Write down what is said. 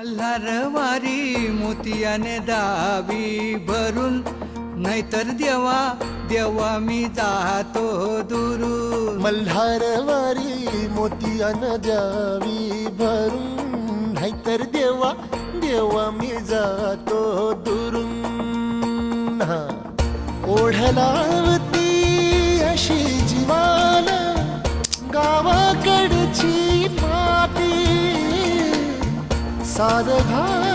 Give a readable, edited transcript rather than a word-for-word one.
मल्हारवारी मोतियाने दावी भरून, नाहीतर देवा देवा मी जातो दुरून. मल्हारवारी मोतियान द्यावी भरून, नाहीतर देवा देवा मी जातो दुरून. ओढलावती अशी जीवाला गावाकडची माती, साध घाट